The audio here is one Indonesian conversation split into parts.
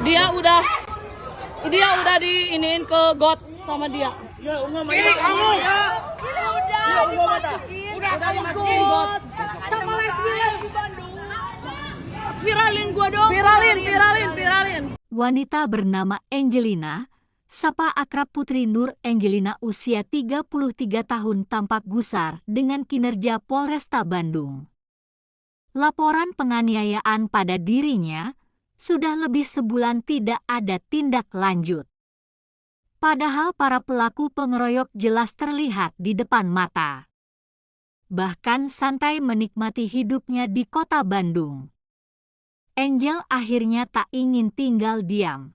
Dia udah diinin ke got sama dia. Ya, ini kamu. Udah dimasukin got Sama lesbian di Bandung. Viralin gua dong. Viralin. Wanita bernama Angelina, sapa akrab Putri Nur Angelina usia 33 tahun tampak gusar dengan kinerja Polresta Bandung. Laporan penganiayaan pada dirinya sudah lebih sebulan tidak ada tindak lanjut. Padahal para pelaku pengeroyok jelas terlihat di depan mata. Bahkan santai menikmati hidupnya di kota Bandung. Angel akhirnya tak ingin tinggal diam.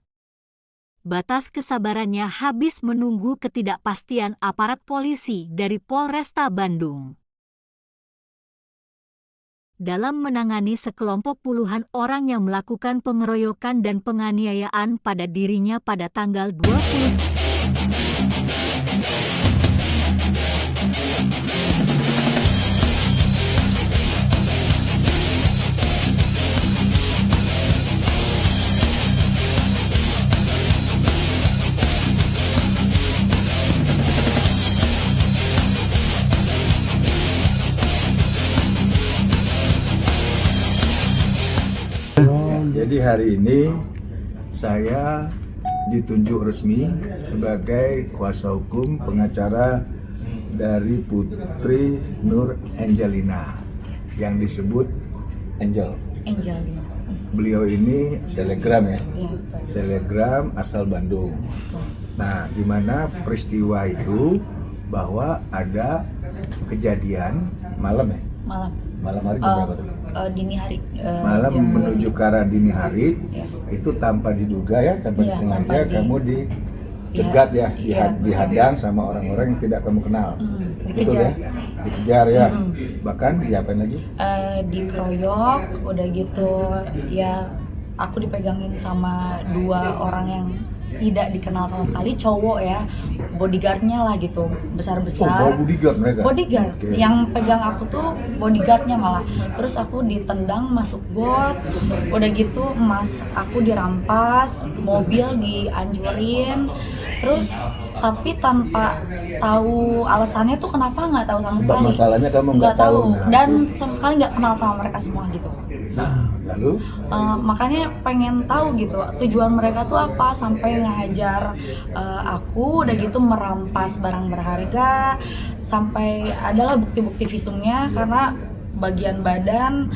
Batas kesabarannya habis menunggu ketidakpastian aparat polisi dari Polresta Bandung. Dalam menangani sekelompok puluhan orang yang melakukan pengeroyokan dan penganiayaan pada dirinya pada tanggal 20. Jadi hari ini saya ditunjuk resmi sebagai kuasa hukum pengacara dari Putri Nur Angelina yang disebut Angel. Beliau ini selegram ya, selegram asal Bandung. Nah, di mana peristiwa itu bahwa ada kejadian malam ya? Malam hari jam berapa tuh? Dini hari. Malam menuju ke arah dini hari, itu tanpa diduga ya, tanpa disengaja kamu dicegat dihadang sama orang-orang yang tidak kamu kenal. Betul ya? Dikejar ya. Bahkan diapain lagi? Dikeroyok, udah gitu ya aku dipegangin sama dua orang yang tidak dikenal sama sekali, cowok ya, bodyguardnya lah gitu, besar-besar. Bodyguard mereka? Bodyguard, yang pegang aku tuh bodyguardnya malah. Terus aku ditendang masuk got, udah gitu emas aku dirampas, mobil dihancurin, terus tapi tanpa tahu alasannya tuh kenapa, nggak tahu sama sekali. Masalahnya kamu nggak tahu. Nah, dan sama sekali nggak kenal sama mereka semua gitu. Nah, lalu? Makanya pengen tahu gitu tujuan mereka tuh apa sampai ngajar aku, udah gitu merampas barang berharga, sampai adalah bukti-bukti visumnya karena bagian badan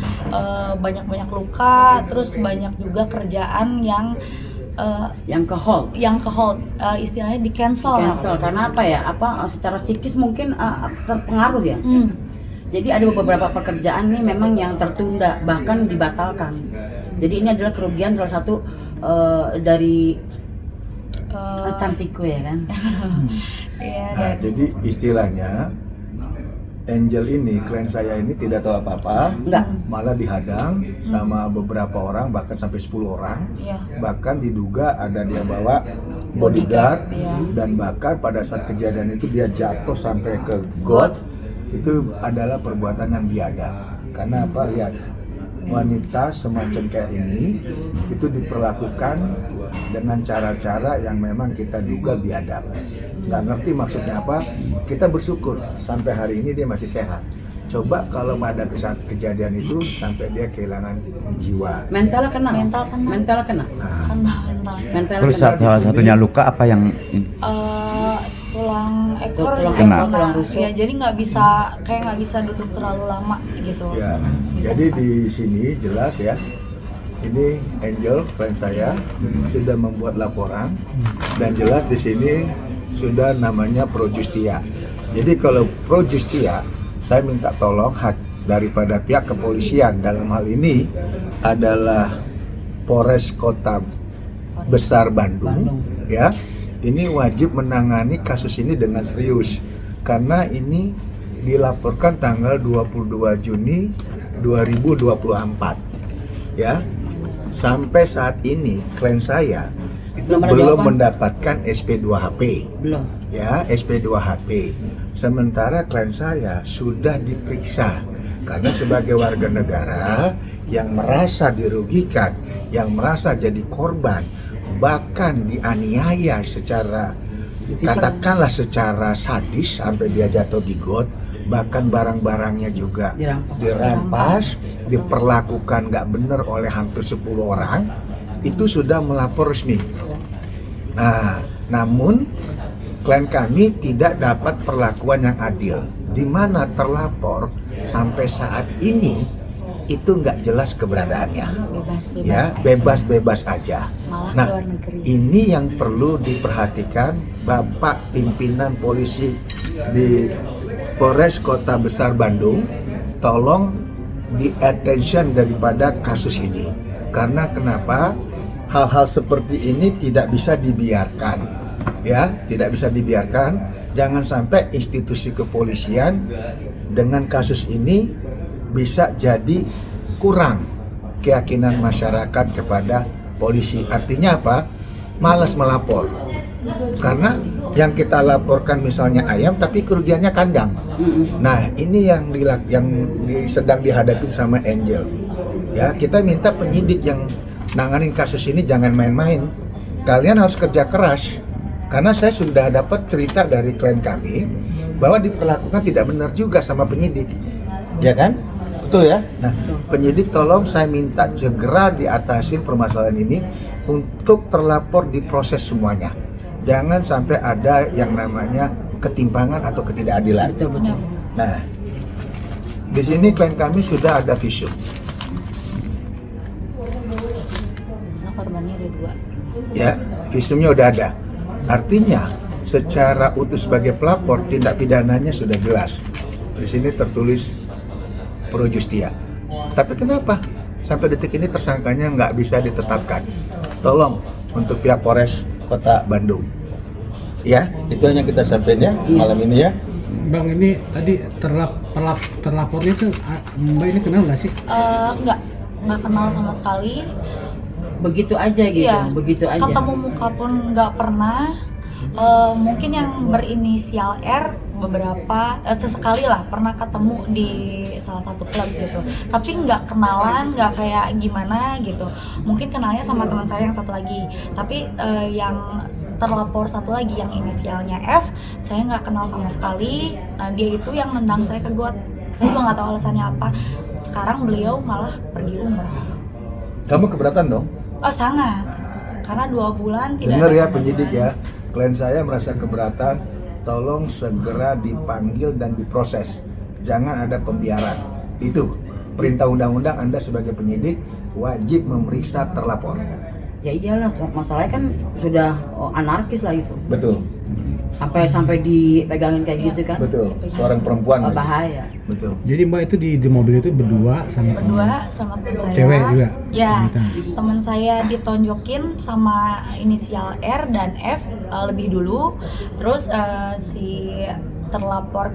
banyak-banyak luka, terus banyak juga kerjaan yang ke hold, istilahnya di cancel karena apa ya, secara psikis mungkin terpengaruh ya. Jadi ada beberapa pekerjaan nih memang yang tertunda bahkan dibatalkan. Jadi ini adalah kerugian salah satu dari cantikku ya kan. Nah, jadi istilahnya Angel ini, klien saya ini tidak tahu apa-apa, malah dihadang sama beberapa orang, bahkan sampai 10 orang. Bahkan diduga ada dia bawa bodyguard, dan bahkan pada saat kejadian itu dia jatuh sampai ke got. Itu adalah perbuatan yang biadab. Karena apa? Lihat, wanita semacam kayak ini itu diperlakukan dengan cara-cara yang memang kita duga biadab. Nggak ngerti maksudnya apa. Kita bersyukur sampai hari ini dia masih sehat. Coba kalau pada kejadian itu sampai dia kehilangan jiwa. Mental kena. Terus salah satunya luka apa yang tulang ekor kena. Ya, jadi nggak bisa duduk terlalu lama gitu. Ya, jadi di sini jelas ya. Ini Angel, klien saya, sudah membuat laporan dan jelas di sini sudah namanya Pro Justia. Jadi kalau Pro Justia, saya minta tolong daripada pihak kepolisian, dalam hal ini adalah Polres Kota Besar Bandung, ya. Ini wajib menangani kasus ini dengan serius karena ini dilaporkan tanggal 22 Juni 2024, ya. Sampai saat ini klien saya itu belum mendapatkan SP2HP. Ya, SP2HP. Sementara klien saya sudah diperiksa Karena sebagai warga negara yang merasa dirugikan, yang merasa jadi korban, bahkan dianiaya secara, katakanlah secara sadis sampai dia jatuh di got, bahkan barang-barangnya juga dirampas, diperlakukan nggak benar oleh hampir 10 orang, itu sudah melapor resmi. Nah, namun klien kami tidak dapat perlakuan yang adil, di mana terlapor sampai saat ini itu nggak jelas keberadaannya, ya bebas-bebas aja. Nah, ini yang perlu diperhatikan Bapak pimpinan polisi di Polres Kota Besar Bandung, tolong di attention daripada kasus ini. Karena kenapa? Hal-hal seperti ini tidak bisa dibiarkan, ya, tidak bisa dibiarkan. Jangan sampai institusi kepolisian dengan kasus ini bisa jadi kurang keyakinan masyarakat kepada polisi. Artinya apa? Malas melapor. Karena yang kita laporkan misalnya ayam, tapi kerugiannya kandang. Nah, ini yang sedang dihadapi sama Angel. Ya, kita minta penyidik yang nanganin kasus ini jangan main-main. Kalian harus kerja keras. Karena saya sudah dapat cerita dari klien kami bahwa diperlakukan tidak benar juga sama penyidik. Ya kan? Betul ya? Nah, penyidik tolong saya minta segera diatasin permasalahan ini untuk terlapor diproses semuanya. Jangan sampai ada yang namanya ketimpangan atau ketidakadilan. Betul. Nah, di sini klien kami sudah ada visum. Korbannya ada 2. Ya, visumnya udah ada. Artinya secara utuh sebagai pelapor tindak pidananya sudah jelas. Di sini tertulis pro justia. Tapi kenapa sampai detik ini tersangkanya nggak bisa ditetapkan? Tolong untuk pihak Polres Kota Bandung. Ya, itu yang kita sampaikan ya malam ini ya. Bang, ini tadi terlapornya itu Mbak ini kenal nggak sih? Nggak kenal sama sekali. Begitu aja gitu, Iya, begitu aja. ketemu muka pun nggak pernah. Mungkin yang berinisial R beberapa sesekali lah pernah ketemu di salah satu klub gitu, tapi nggak kenalan, nggak kayak gimana gitu. Mungkin kenalnya sama teman saya yang satu lagi, tapi yang terlapor satu lagi yang inisialnya F saya nggak kenal sama sekali. Nah, dia itu yang nendang saya ke got. Saya juga nggak tahu alasannya apa. Sekarang beliau malah pergi umrah. Kamu keberatan dong? Oh, sangat. Karena 2 bulan tidak. Dengar ada ya kabar. penyidik ya, klien saya merasa keberatan, tolong segera dipanggil dan diproses. Jangan ada pembiaran. Itu perintah undang-undang, Anda sebagai penyidik wajib memeriksa terlapor. Ya iyalah, masalahnya kan sudah anarkis lah itu. Betul, Sampai dipegangin kayak gitu kan. betul. Seorang perempuan lagi. Bahaya. Betul. Jadi Mbak itu di mobil itu berdua sama Sama teman saya. Cewek juga? Ya, Wanita. teman saya ditonjokin sama inisial R dan F lebih dulu. Terus si terlapor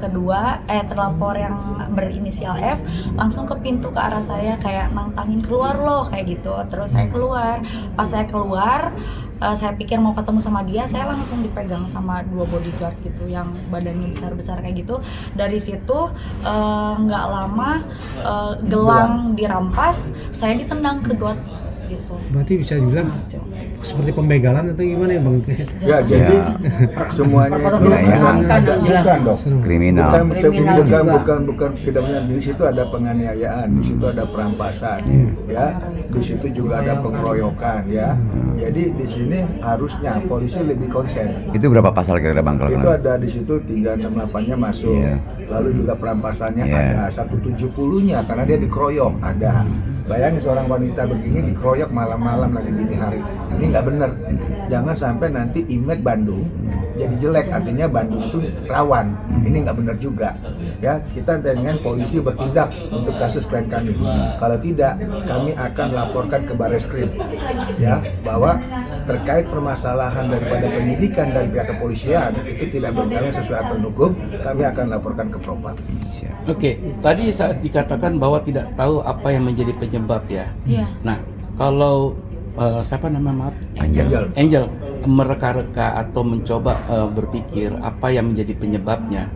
yang berinisial F langsung ke pintu ke arah saya kayak nantangin keluar loh kayak gitu. Terus saya keluar. Pas saya keluar, saya pikir mau ketemu sama dia, saya langsung dipegang sama 2 bodyguard gitu yang badannya besar-besar kayak gitu. Dari situ nggak lama gelang dirampas, saya ditendang ke got gitu. berarti bisa dibilang seperti pembegalan atau gimana ya Bang? Ya, jadi semuanya itu Menyenangkan dong, jelas. bukan dong. Kriminal. Bukan tidak benar. Di situ ada penganiayaan, di situ ada perampasan, ya. Di situ juga ada pengeroyokan, ya. Jadi di sini harusnya polisi lebih konsen. Itu berapa pasal kira-kira Bang kalau Itu kenal? ada di situ 368-nya masuk. Iya. Lalu juga perampasannya Iya. ada 170-nya karena dia dikeroyok ada. Bayangin seorang wanita begini dikeroyok malam-malam lagi dini hari. Ini nggak bener. Jangan sampai nanti image Bandung jadi jelek, artinya Bandung itu rawan. Ini nggak benar juga. Ya, kita pengen polisi bertindak untuk kasus klien kami. Kalau tidak, kami akan laporkan ke Barreskrim, ya, bahwa terkait permasalahan daripada penyidikan dari pihak kepolisian itu tidak berjalan sesuai aturan hukum, kami akan laporkan ke Propam. Oke, tadi saat dikatakan bahwa tidak tahu apa yang menjadi penyebab ya. Iya. Nah, kalau siapa nama maaf? Angel. Angel mereka-reka atau mencoba berpikir apa yang menjadi penyebabnya.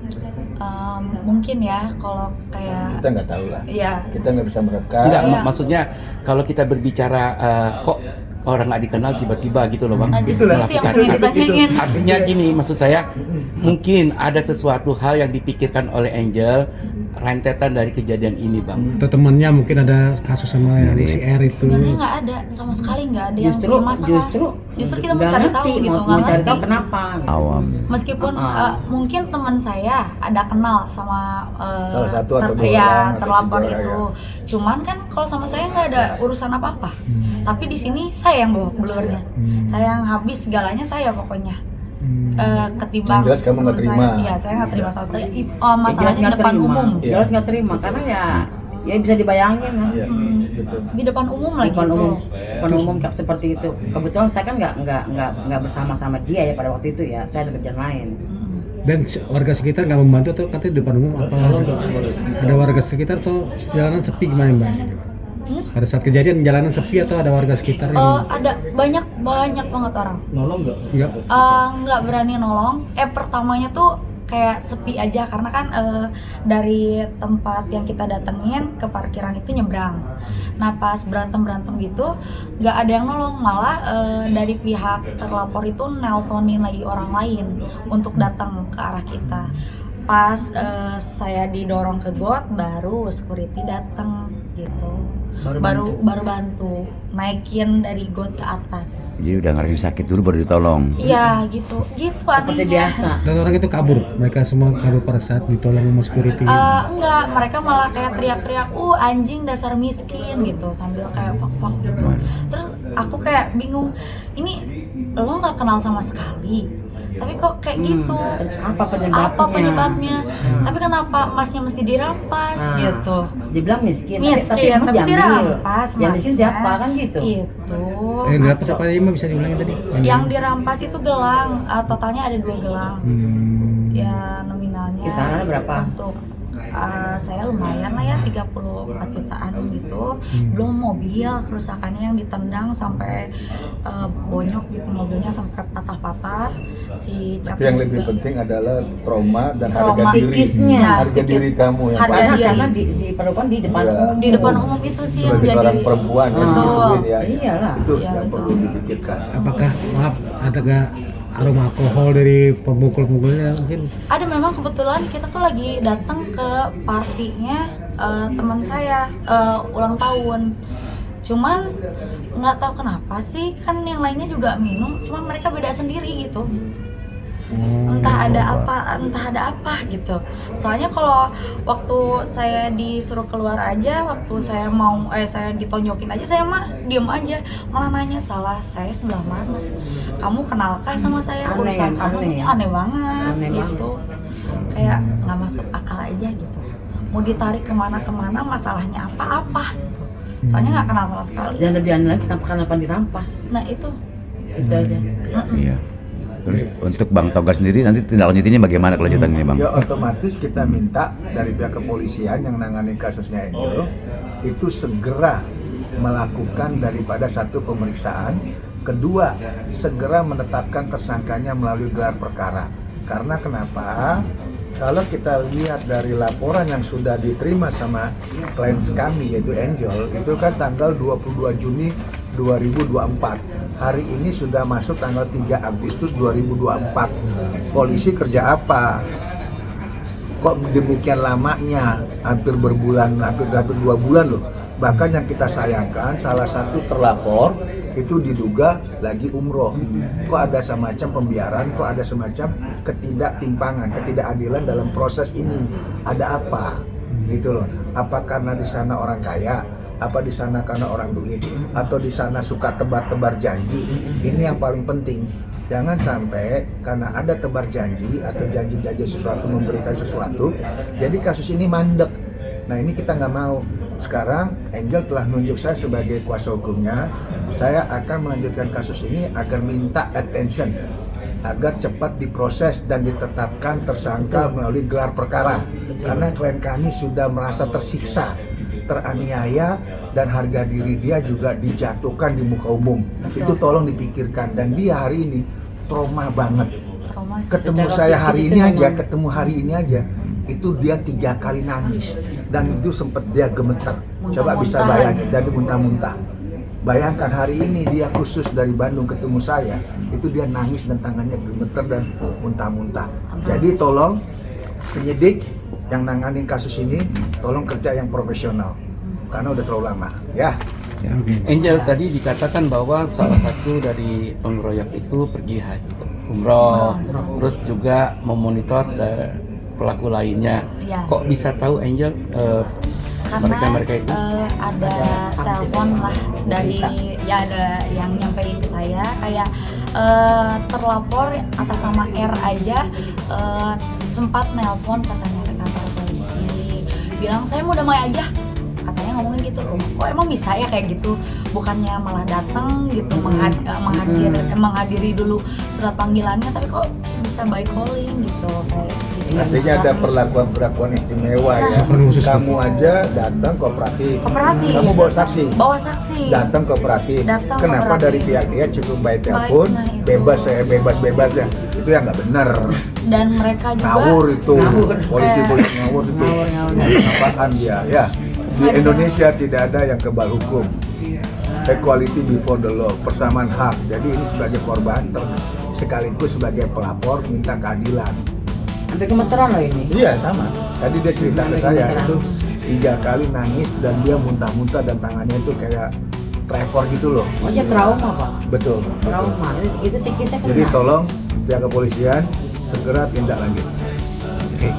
Mungkin ya kalau kayak Kita nggak tahu lah. Iya. Kita nggak bisa merekam. Enggak, Iya. maksudnya kalau kita berbicara kok orang nggak dikenal tiba-tiba gitu loh bang. Itulah. Itu yang pengen ditanyain. Artinya gini, maksud saya mungkin ada sesuatu hal yang dipikirkan oleh Angel rentetan dari kejadian ini bang. Atau temennya mungkin ada kasus sama yang si R itu. Sebenarnya nggak ada, sama sekali nggak ada yang Justru punya masalah. Justru kita mau nggak cari ngerti, tahu gitu, mau nggak cari ngerti. tahu kenapa. Awam. Meskipun mungkin teman saya ada kenal sama Salah satu atau dua ya, orang atau terlapor 3 orang, itu. Cuman kan kalau sama saya nggak ada urusan apa-apa. Tapi di sini saya yang bawa blurnya. Saya yang habis segalanya saya pokoknya. Ketimbang Yang jelas kamu nggak teman terima. saya. Iya, saya nggak terima sama sekali. Jelas Masalahnya nggak di depan terima. umum. Iya. Jelas nggak terima karena ya bisa dibayangin kan. Iya, betul. Di depan umum Di lagi depan itu. umum, depan umum kayak seperti itu. Kebetulan saya kan nggak bersama dia ya pada waktu itu ya. Saya ada kerjaan lain. Dan warga sekitar nggak membantu tuh katanya di depan umum apa? Ada warga sekitar atau jalanan sepi gimana mbak? Pada saat kejadian jalanan sepi atau ada warga sekitar yang Ada banyak banget orang. nggak? Nggak berani nolong. Pertamanya tuh kayak sepi aja karena kan dari tempat yang kita datengin ke parkiran itu nyebrang. Nah pas berantem gitu nggak ada yang nolong, malah dari pihak terlapor itu nelponin lagi orang lain untuk datang ke arah kita. Pas saya didorong ke got baru security datang gitu. Baru bantu naikin dari got ke atas. Jadi udah ngerasain sakit dulu baru ditolong. Iya gitu Seperti anehnya. biasa. Dan orang itu kabur, mereka semua kabur pada saat ditolong sama security. Enggak, mereka malah kayak teriak-teriak, anjing dasar miskin gitu, sambil kayak fuck gitu. Terus aku kayak bingung, ini lo nggak kenal sama sekali, tapi kok kayak gitu? Apa penyebabnya? Tapi kenapa masnya mesti dirampas gitu? Dibilang miskin, Miskin, emang tapi diambil. dirampas. Yang miskin masnya. siapa kan gitu? Itu. Berapa siapa aja mbak bisa diulangi tadi? Yang dirampas itu gelang, totalnya ada 2 gelang. Ya nominalnya Kisarannya berapa? untuk saya lumayan lah ya 34 jutaan gitu. Belum mobil kerusakannya yang ditendang sampai bonyok gitu, mobilnya sampai patah-patah. Si Tapi yang lebih penting adalah trauma dan harga Trauma. diri. Psikisnya. Harga diri kamu yang Harga paling diri. Karena diperlukan di depan Iya. umum. di depan umum itu sih yang sebagai jadi seorang perempuan yang betul. digituin ya. Iyalah. Itu Iya, yang betul. perlu dipikirkan. Apakah maaf ada gak aroma alkohol dari pemukul-pemukulnya mungkin? Ada, memang kebetulan kita tuh lagi datang ke partinya teman saya ulang tahun. Cuman nggak tahu kenapa sih, kan yang lainnya juga minum, cuman mereka beda sendiri gitu. Entah ada apa gitu. Soalnya kalau waktu saya disuruh keluar aja, waktu saya mau saya ditonjokin aja, saya mah diem aja, malah nanya salah saya sebelah mana, kamu kenalkah sama saya, Aneh, urusan kamu aneh ya? aneh banget Aneh gitu. Kayak nggak masuk akal aja gitu, mau ditarik kemana masalahnya apa gitu. Soalnya nggak kenal sama sekali. Dan lebih aneh lagi kenapa dirampas. Nah itu Itu aja. Iya. Terus untuk Bang Togar sendiri nanti tindak lanjutinnya bagaimana kelanjutannya Bang? Ya otomatis kita minta dari pihak kepolisian yang nangani kasusnya Angel itu segera melakukan daripada satu pemeriksaan, kedua segera menetapkan tersangkanya melalui gelar perkara. Karena kenapa? Kalau kita lihat dari laporan yang sudah diterima sama klien kami yaitu Angel, itu kan tanggal 22 Juni 2024. Hari ini sudah masuk tanggal 3 Agustus 2024. Polisi kerja apa? Kok demikian lamanya? Hampir berbulan, hampir 2 bulan loh. Bahkan yang kita sayangkan, salah satu terlapor itu diduga lagi umroh. Kok ada semacam pembiaran, kok ada semacam ketidaktimpangan, ketidakadilan dalam proses ini. Ada apa? Gitu loh. Apa karena di sana orang kaya? Apa di sana karena orang duit? Atau di sana suka tebar-tebar janji? Ini yang paling penting. Jangan sampai karena ada tebar janji atau janji-janji sesuatu, memberikan sesuatu, jadi kasus ini mandek. Nah ini kita nggak mau. Sekarang Angel telah menunjuk saya sebagai kuasa hukumnya. Saya akan melanjutkan kasus ini agar minta attention, agar cepat diproses dan ditetapkan tersangka melalui gelar perkara. Karena klien kami sudah merasa tersiksa, teraniaya, dan harga diri dia juga dijatuhkan di muka umum. Itu tolong dipikirkan. Dan dia hari ini trauma banget. trauma sih. Ketemu Secara saya hari ini psikis aja, memang. ketemu hari ini aja, itu dia 3 kali nangis dan itu sempat dia gemeter. Coba bisa bayangin, dan muntah-muntah. Bayangkan hari ini dia khusus dari Bandung ketemu saya, itu dia nangis dan tangannya gemeter dan muntah-muntah. Jadi tolong penyidik yang nanganin kasus ini, tolong kerja yang profesional karena udah terlalu lama ya. Angel, tadi dikatakan bahwa salah satu dari pengeroyok itu pergi haji umroh, terus juga memonitor pelaku lainnya. Iya. Kok bisa tahu Angel Karena mereka itu? ada telepon lah dari ya ada yang nyampein ke saya kayak terlapor atas nama R aja sempat nelpon katanya ke kantor polisi bilang saya mau damai aja, katanya ngomongnya gitu loh. Kok emang bisa ya kayak gitu, bukannya malah datang gitu menghadiri dulu surat panggilannya, tapi kok bisa by calling gitu kayak gitu. Artinya ada perlakuan istimewa ya. Kamu aja datang kooperatif. Kamu bawa saksi. Datang kooperatif. Kenapa kooperatif. dari pihak dia cukup by telepon, bebas ya. Itu yang nggak benar. Dan mereka juga Ngawur itu. Polisi ngawur itu. Apaan dia ya? Di Indonesia tidak ada yang kebal hukum. Equality before the law, persamaan hak. Jadi ini sebagai korban sekaligus sebagai pelapor minta keadilan. Sampai gemeteran loh ini. Iya sama. Tadi dia cerita ke saya itu 3 kali nangis dan dia muntah-muntah dan tangannya itu kayak Trevor gitu loh. Oh, dia trauma Pak. Betul. Trauma. Itu psikisnya kena. Jadi tolong pihak kepolisian segera tindak lanjut. Oke.